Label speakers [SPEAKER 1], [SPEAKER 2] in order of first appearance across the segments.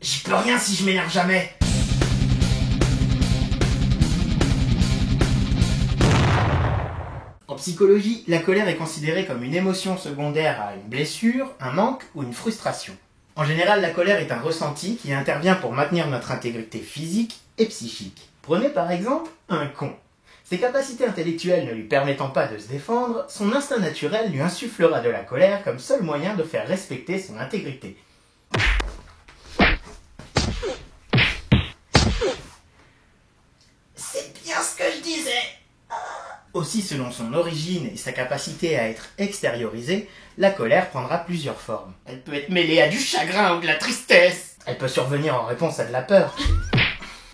[SPEAKER 1] J'y peux rien si je m'énerve jamais. En psychologie, la colère est considérée comme une émotion secondaire à une blessure, un manque ou une frustration. En général, la colère est un ressenti qui intervient pour maintenir notre intégrité physique et psychique. Prenez par exemple un con. Ses capacités intellectuelles ne lui permettant pas de se défendre, son instinct naturel lui insufflera de la colère comme seul moyen de faire respecter son intégrité. C'est bien ce que je disais. Aussi, selon son origine et sa capacité à être extériorisée, la colère prendra plusieurs formes. Elle peut être mêlée à du chagrin ou de la tristesse. Elle peut survenir en réponse à de la peur.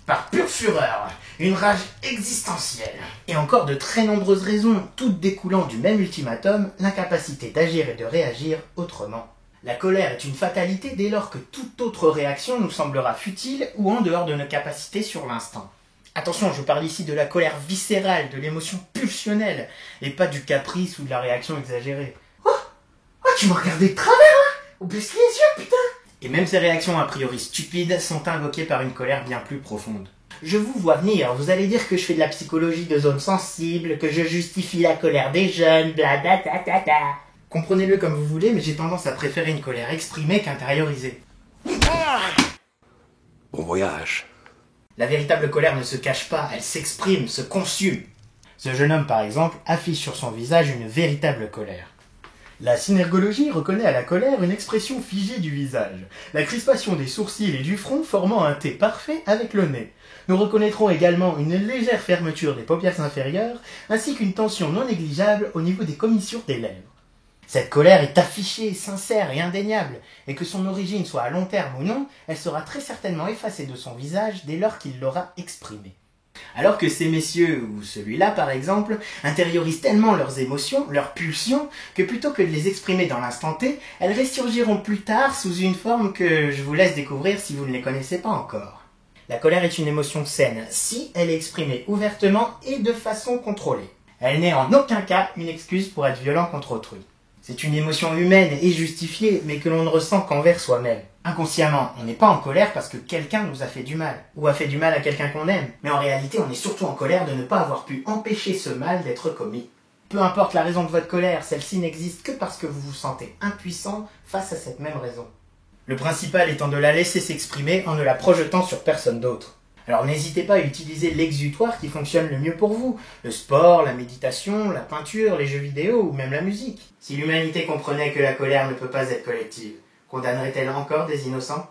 [SPEAKER 1] Par pure fureur, une rage existentielle. Et encore de très nombreuses raisons, toutes découlant du même ultimatum, l'incapacité d'agir et de réagir autrement. La colère est une fatalité dès lors que toute autre réaction nous semblera futile ou en dehors de nos capacités sur l'instant. Attention, je parle ici de la colère viscérale, de l'émotion pulsionnelle, et pas du caprice ou de la réaction exagérée. Oh, tu m'as regardé de travers, là. Oh, baisse les yeux, putain. Et même ces réactions a priori stupides sont invoquées par une colère bien plus profonde. Je vous vois venir, vous allez dire que je fais de la psychologie de zone sensible, que je justifie la colère des jeunes, blablabla. Comprenez-le comme vous voulez, mais j'ai tendance à préférer une colère exprimée qu'intériorisée.
[SPEAKER 2] Bon voyage.
[SPEAKER 1] La véritable colère ne se cache pas, elle s'exprime, se consume. Ce jeune homme, par exemple, affiche sur son visage une véritable colère. La synergologie reconnaît à la colère une expression figée du visage, la crispation des sourcils et du front formant un T parfait avec le nez. Nous reconnaîtrons également une légère fermeture des paupières inférieures, ainsi qu'une tension non négligeable au niveau des commissures des lèvres. Cette colère est affichée, sincère et indéniable, et que son origine soit à long terme ou non, elle sera très certainement effacée de son visage dès lors qu'il l'aura exprimée. Alors que ces messieurs, ou celui-là par exemple, intériorisent tellement leurs émotions, leurs pulsions, que plutôt que de les exprimer dans l'instant T, elles ressurgiront plus tard sous une forme que je vous laisse découvrir si vous ne les connaissez pas encore. La colère est une émotion saine, si elle est exprimée ouvertement et de façon contrôlée. Elle n'est en aucun cas une excuse pour être violent contre autrui. C'est une émotion humaine et justifiée, mais que l'on ne ressent qu'envers soi-même. Inconsciemment, on n'est pas en colère parce que quelqu'un nous a fait du mal, ou a fait du mal à quelqu'un qu'on aime, mais en réalité on est surtout en colère de ne pas avoir pu empêcher ce mal d'être commis. Peu importe la raison de votre colère, celle-ci n'existe que parce que vous vous sentez impuissant face à cette même raison. Le principal étant de la laisser s'exprimer en ne la projetant sur personne d'autre. Alors n'hésitez pas à utiliser l'exutoire qui fonctionne le mieux pour vous. Le sport, la méditation, la peinture, les jeux vidéo ou même la musique. Si l'humanité comprenait que la colère ne peut pas être collective, condamnerait-elle encore des innocents ?